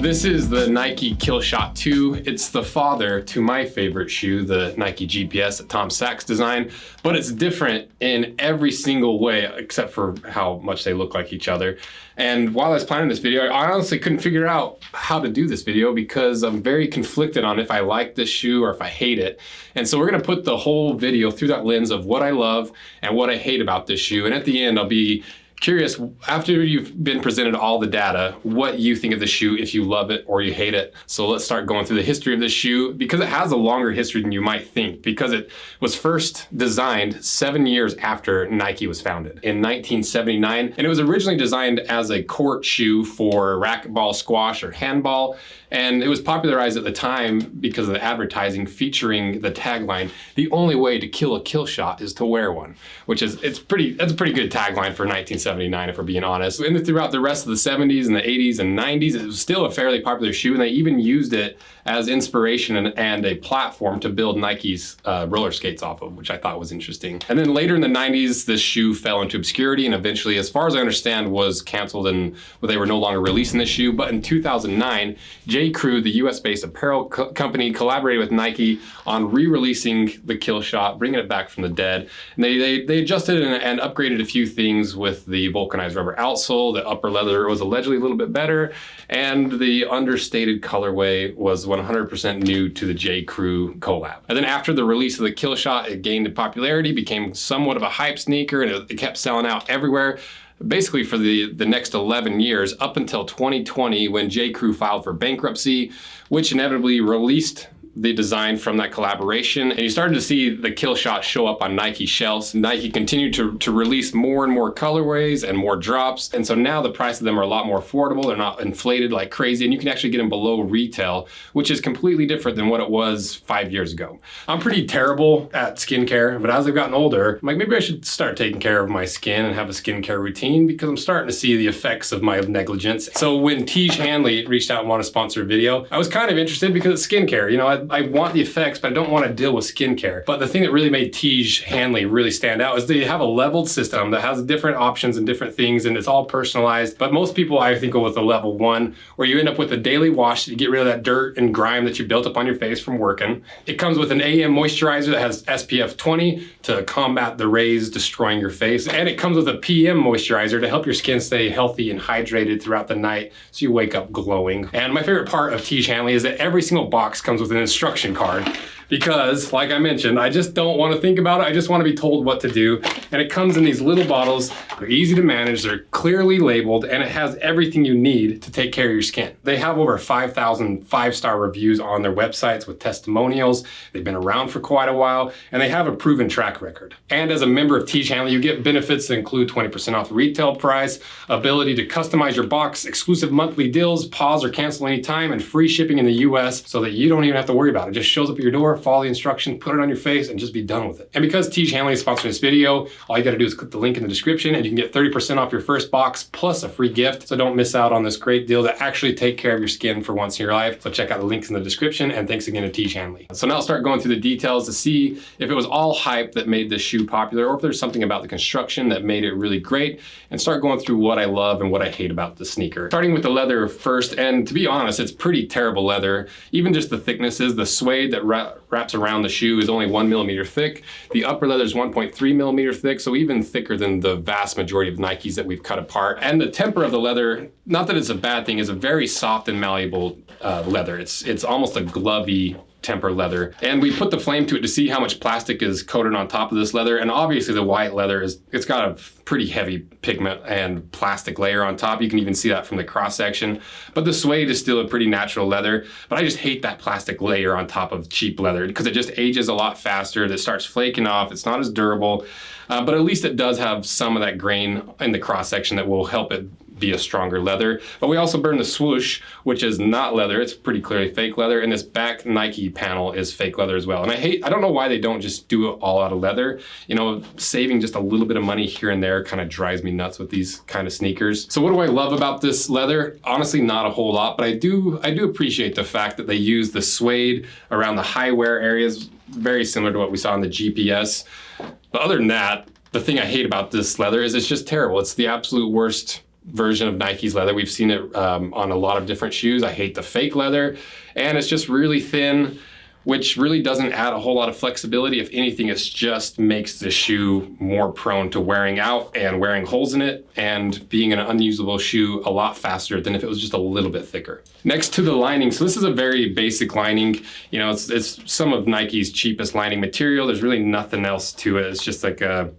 This is the Nike Killshot 2. It's the father to my favorite shoe, the Nike GPS that Tom Sachs designed, but it's different in every single way except for how much they look like each other. And while I was planning this video, I honestly couldn't figure out how to do this video because I'm very conflicted on if I like this shoe or if I hate it. And so we're gonna put the whole video through that lens of what I love and what I hate about this shoe. And at the end, I'll be curious, after you've been presented all the data, what you think of the shoe, if you love it or you hate it. So let's start going through the history of this shoe because it has a longer history than you might think, because it was first designed 7 years after Nike was founded in 1979. And it was originally designed as a court shoe for racquetball, squash, or handball. And it was popularized at the time because of the advertising featuring the tagline, "The only way to kill a kill shot is to wear one," which is, that's a pretty good tagline for 1979, if we're being honest. And throughout the rest of the 70s and the 80s and 90s, it was still a fairly popular shoe, and they even used it as inspiration and a platform to build Nike's roller skates off of, which I thought was interesting. And then later in the 90s, this shoe fell into obscurity and eventually, as far as I understand, was canceled and they were no longer releasing this shoe. But in 2009, J. Crew, the US-based apparel company, collaborated with Nike on re-releasing the Killshot, bringing it back from the dead. And they adjusted and upgraded a few things with the vulcanized rubber outsole. The upper leather was allegedly a little bit better, and the understated colorway was 100% new to the J. Crew collab. And then after the release of the Killshot, it gained in popularity, became somewhat of a hype sneaker, and it kept selling out everywhere. Basically for the next 11 years, up until 2020, when J. Crew filed for bankruptcy, which inevitably released the design from that collaboration. And you started to see the Killshot show up on Nike shelves. Nike continued to release more and more colorways and more drops. And so now the price of them are a lot more affordable. They're not inflated like crazy, and you can actually get them below retail, which is completely different than what it was 5 years ago. I'm pretty terrible at skincare, but as I've gotten older, I'm like, maybe I should start taking care of my skin and have a skincare routine because I'm starting to see the effects of my negligence. So when Tej Hanley reached out and wanted to sponsor a video, I was kind of interested because it's skincare. You know, I want the effects, but I don't want to deal with skincare. But the thing that really made Tej Hanley really stand out is they have a leveled system that has different options and different things, and it's all personalized. But most people, I think, go with a level 1, where you end up with a daily wash to get rid of that dirt and grime that you built up on your face from working. It comes with an AM moisturizer that has SPF 20 to combat the rays destroying your face. And it comes with a PM moisturizer to help your skin stay healthy and hydrated throughout the night so you wake up glowing. And my favorite part of Tej Hanley is that every single box comes with an instruction card, because like I mentioned, I just don't want to think about it. I just want to be told what to do. And it comes in these little bottles. They're easy to manage. They're clearly labeled, and it has everything you need to take care of your skin. They have over 5,000 5-star reviews on their websites with testimonials. They've been around for quite a while, and they have a proven track record. And as a member of Tej Hanley, you get benefits that include 20% off the retail price, ability to customize your box, exclusive monthly deals, pause or cancel anytime, and free shipping in the US so that you don't even have to worry about it. It just shows up at your door, follow the instructions, put it on your face, and just be done with it. And because Tej Hanley is sponsoring this video, all you gotta do is click the link in the description and you can get 30% off your first box plus a free gift. So don't miss out on this great deal to actually take care of your skin for once in your life. So check out the links in the description, and thanks again to Tej Hanley. So now I'll start going through the details to see if it was all hype that made this shoe popular, or if there's something about the construction that made it really great, and start going through what I love and what I hate about the sneaker. Starting with the leather first, and to be honest, it's pretty terrible leather. Even just the thicknesses, the suede that wraps around the shoe is only 1 millimeter thick. The upper leather is 1.3 millimeter thick, so even thicker than the vast majority of Nikes that we've cut apart. And the temper of the leather, not that it's a bad thing, is a very soft and malleable leather. It's almost a glovey temper leather. And we put the flame to it to see how much plastic is coated on top of this leather. And obviously the white leather it's got a pretty heavy pigment and plastic layer on top. You can even see that from the cross section. But the suede is still a pretty natural leather. But I just hate that plastic layer on top of cheap leather because it just ages a lot faster. It starts flaking off. It's not as durable. But at least it does have some of that grain in the cross section that will help it be a stronger leather. But we also burn the swoosh, which is not leather. It's pretty clearly fake leather. And this back Nike panel is fake leather as well. And I don't know why they don't just do it all out of leather. You know, saving just a little bit of money here and there kind of drives me nuts with these kind of sneakers. So what do I love about this leather? Honestly, not a whole lot, but I do appreciate the fact that they use the suede around the high wear areas, very similar to what we saw in the GPS. But other than that, the thing I hate about this leather is it's just terrible. It's the absolute worst version of Nike's leather. We've seen it on a lot of different shoes. I hate the fake leather, and it's just really thin, which really doesn't add a whole lot of flexibility. If anything, it just makes the shoe more prone to wearing out and wearing holes in it and being an unusable shoe a lot faster than if it was just a little bit thicker. Next to the lining, so this is a very basic lining. You know, it's some of Nike's cheapest lining material. There's really nothing else to it. It's just like a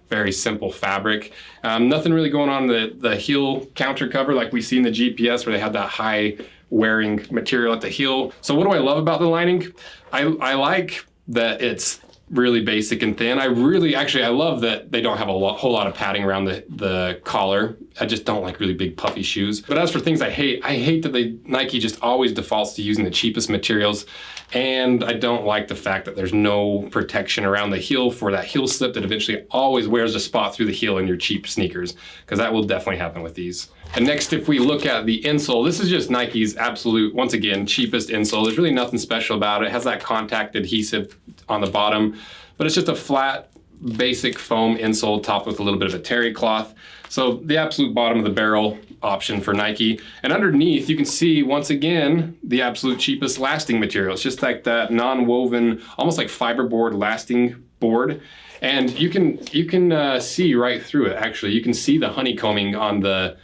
very simple fabric. Nothing really going on the heel counter cover like we see in the GPS where they have that high wearing material at the heel. So what do I love about the lining? I like that it's really basic and thin. I love that they don't have a whole lot of padding around the collar. I just don't like really big puffy shoes. But as for things I hate that Nike just always defaults to using the cheapest materials. And I don't like the fact that there's no protection around the heel for that heel slip that eventually always wears a spot through the heel in your cheap sneakers, because that will definitely happen with these. And next, if we look at the insole, this is just Nike's absolute, once again, cheapest insole. There's really nothing special about it. It has that contact adhesive on the bottom, but it's just a flat, basic foam insole topped with a little bit of a terry cloth. So the absolute bottom of the barrel option for Nike. And underneath, you can see, once again, the absolute cheapest lasting material. It's just like that non-woven, almost like fiberboard lasting board. And you can see right through it, actually. You can see the honeycombing on the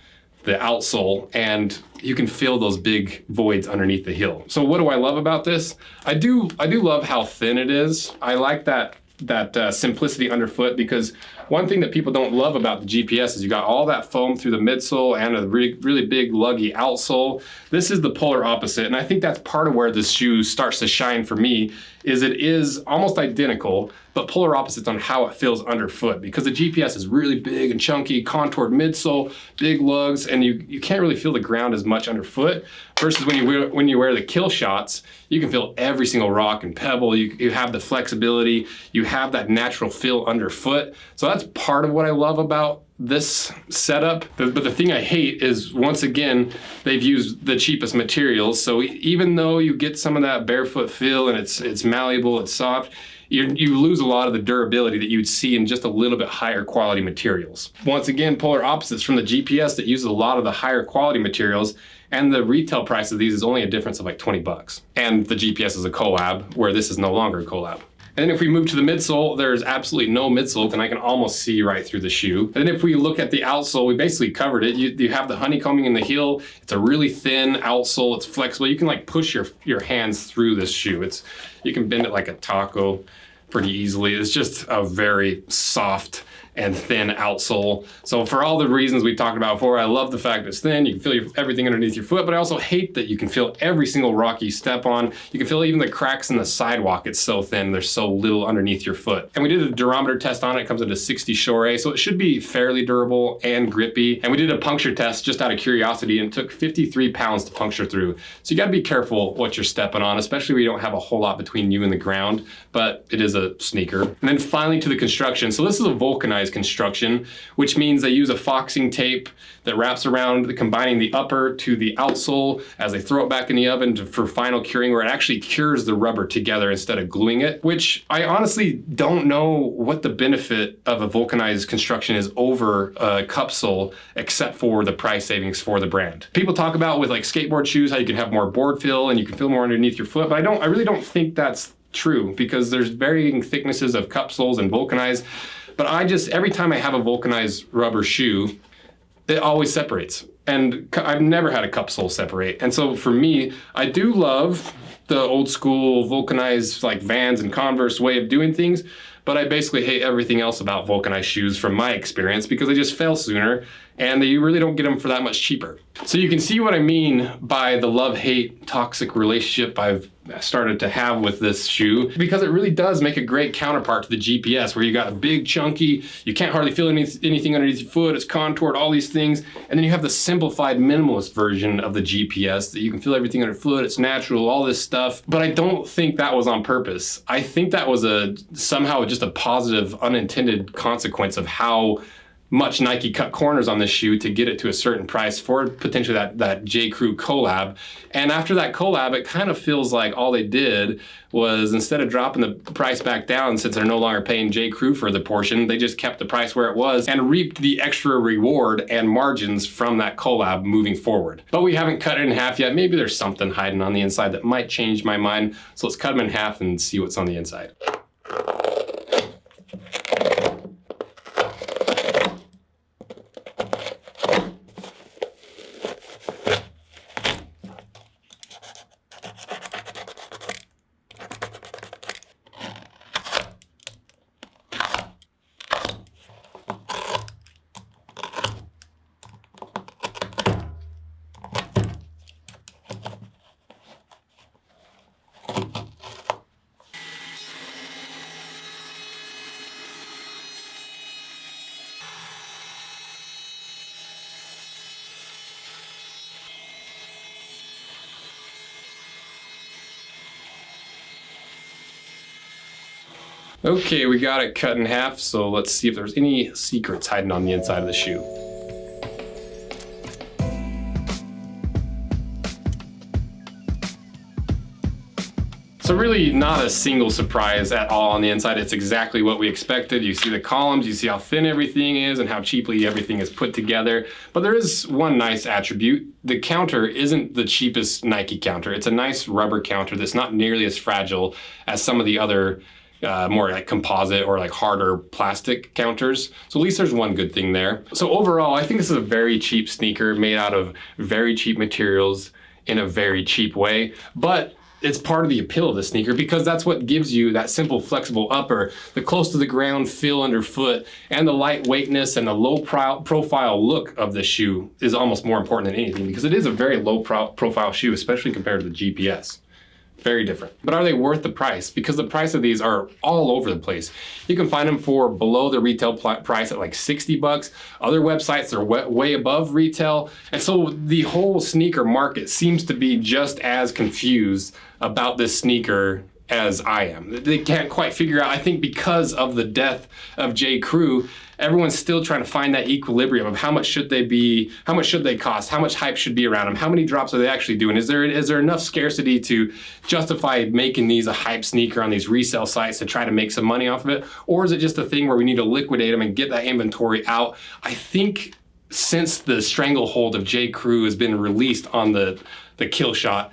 outsole, and you can feel those big voids underneath the heel. So what do I love about this? I do love how thin it is. I like that simplicity underfoot, because one thing that people don't love about the GPS is you got all that foam through the midsole and a really big luggy outsole. This is the polar opposite, and I think that's part of where this shoe starts to shine for me, is it is almost identical, but polar opposites on how it feels underfoot, because the GPS is really big and chunky, contoured midsole, big lugs, and you can't really feel the ground as much underfoot, versus when you wear the Killshots, you can feel every single rock and pebble. You have the flexibility, you have that natural feel underfoot. So that's part of what I love about this setup. But the thing I hate is, once again, they've used the cheapest materials. So even though you get some of that barefoot feel and it's malleable, it's soft, you lose a lot of the durability that you'd see in just a little bit higher quality materials. Once again, polar opposites from the GPS that uses a lot of the higher quality materials, and the retail price of these is only a difference of like 20 bucks. And the GPS is a collab, where this is no longer a collab. And then if we move to the midsole, there's absolutely no midsole, and I can almost see right through the shoe. And then if we look at the outsole, we basically covered it. You have the honeycombing in the heel. It's a really thin outsole. It's flexible. You can like push your hands through this shoe. You can bend it like a taco pretty easily. It's just a very soft and thin outsole. So for all the reasons we talked about before, I love the fact that it's thin. You can feel everything underneath your foot, but I also hate that you can feel every single rock you step on. You can feel even the cracks in the sidewalk. It's so thin. There's so little underneath your foot. And we did a durometer test on it. It comes into 60 Shore, so it should be fairly durable and grippy. And we did a puncture test just out of curiosity, and it took 53 pounds to puncture through. So you gotta be careful what you're stepping on, especially when you don't have a whole lot between you and the ground, but it is a sneaker. And then finally to the construction. So this is a vulcanized construction, which means they use a foxing tape that wraps around, combining the upper to the outsole as they throw it back in the oven for final curing, where it actually cures the rubber together instead of gluing it, which I honestly don't know what the benefit of a vulcanized construction is over a cup sole, except for the price savings for the brand. People talk about with like skateboard shoes how you can have more board feel and you can feel more underneath your foot, but I really don't think that's true, because there's varying thicknesses of cup soles and vulcanized. But every time I have a vulcanized rubber shoe, it always separates. And I've never had a cup sole separate. And so for me, I do love the old school vulcanized like Vans and Converse way of doing things, but I basically hate everything else about vulcanized shoes from my experience, because they just fail sooner and you really don't get them for that much cheaper. So you can see what I mean by the love-hate toxic relationship I've started to have with this shoe, because it really does make a great counterpart to the GPS, where you got a big chunky, you can't hardly feel anything underneath your foot, it's contoured, all these things, and then you have the simplified minimalist version of the GPS that you can feel everything underfoot, it's natural, all this stuff. But I don't think that was on purpose. I think that was somehow just a positive unintended consequence of how much Nike cut corners on this shoe to get it to a certain price for potentially that J. Crew collab. And after that collab, it kind of feels like all they did was, instead of dropping the price back down, since they're no longer paying J. Crew for the portion, they just kept the price where it was and reaped the extra reward and margins from that collab moving forward. But we haven't cut it in half yet. Maybe there's something hiding on the inside that might change my mind. So let's cut them in half and see what's on the inside. Okay, we got it cut in half, so let's see if there's any secrets hiding on the inside of the shoe. So really not a single surprise at all on the inside. It's exactly what we expected. You see the columns, you see how thin everything is and how cheaply everything is put together. But there is one nice attribute. The counter isn't the cheapest Nike counter. It's a nice rubber counter that's not nearly as fragile as some of the other more like composite or like harder plastic counters. So at least there's one good thing there. So overall, I think this is a very cheap sneaker made out of very cheap materials in a very cheap way. But it's part of the appeal of the sneaker because that's what gives you that simple, flexible upper, the close to the ground feel underfoot, and the lightweightness and the low profile look of the shoe is almost more important than anything because it is a very low profile shoe, especially compared to the GPS. Very different. But are they worth the price? Because the price of these are all over the place. You can find them for below the retail price at like $60. Other websites are way above retail. And so the whole sneaker market seems to be just as confused about this sneaker as I am. They can't quite figure out, I think because of the death of J. Crew, everyone's still trying to find that equilibrium of how much should they be, how much should they cost, how much hype should be around them, how many drops are they actually doing? Is there enough scarcity to justify making these a hype sneaker on these resale sites to try to make some money off of it? Or is it just a thing where we need to liquidate them and get that inventory out? I think since the stranglehold of J. Crew has been released on the Killshot,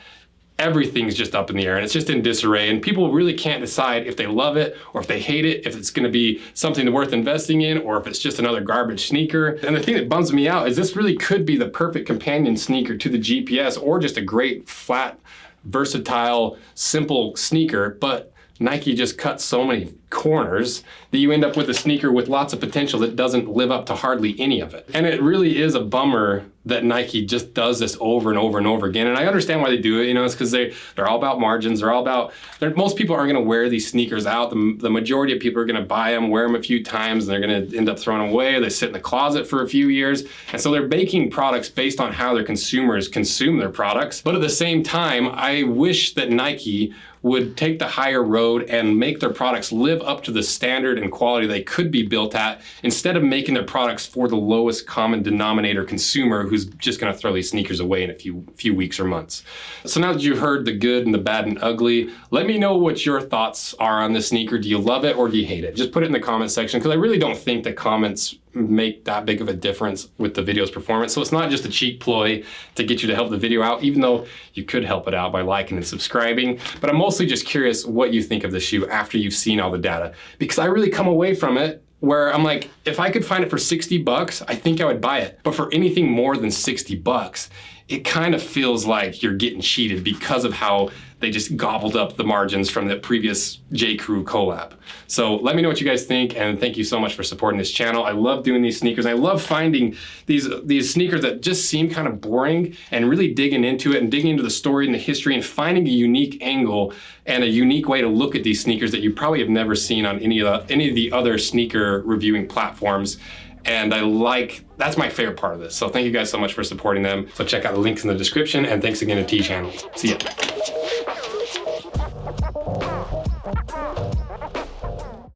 everything's just up in the air and it's just in disarray and people really can't decide if they love it or if they hate it, if it's going to be something worth investing in or if it's just another garbage sneaker. And the thing that bums me out is this really could be the perfect companion sneaker to the GPS or just a great, flat, versatile, simple sneaker, but Nike just cut so many corners that you end up with a sneaker with lots of potential that doesn't live up to hardly any of it. And it really is a bummer that Nike just does this over and over and over again. And I understand why they do it, you know, it's because they're all about margins. They're all about, most people aren't gonna wear these sneakers out. The majority of people are gonna buy them, wear them a few times, and they're gonna end up throwing them away. They sit in the closet for a few years. And so they're making products based on how their consumers consume their products. But at the same time, I wish that Nike would take the higher road and make their products live up to the standard and quality they could be built at, instead of making their products for the lowest common denominator consumer who's just gonna throw these sneakers away in a few weeks or months. So now that you've heard the good and the bad and ugly, let me know what your thoughts are on this sneaker. Do you love it or do you hate it? Just put it in the comment section, because I really don't think the comments make that big of a difference with the video's performance. So it's not just a cheap ploy to get you to help the video out, even though you could help it out by liking and subscribing. But I'm mostly just curious what you think of the shoe after you've seen all the data, because I really come away from it where I'm like, if I could find it for $60, I think I would buy it. But for anything more than $60, it kind of feels like you're getting cheated because of how they just gobbled up the margins from the previous J. Crew collab. So let me know what you guys think, and thank you so much for supporting this channel. I love doing these sneakers. I love finding these sneakers that just seem kind of boring and really digging into it and digging into the story and the history and finding a unique angle and a unique way to look at these sneakers that you probably have never seen on any of the other sneaker reviewing platforms. And that's my favorite part of this. So thank you guys so much for supporting them. So check out the links in the description, and thanks again to T-Channels. See ya.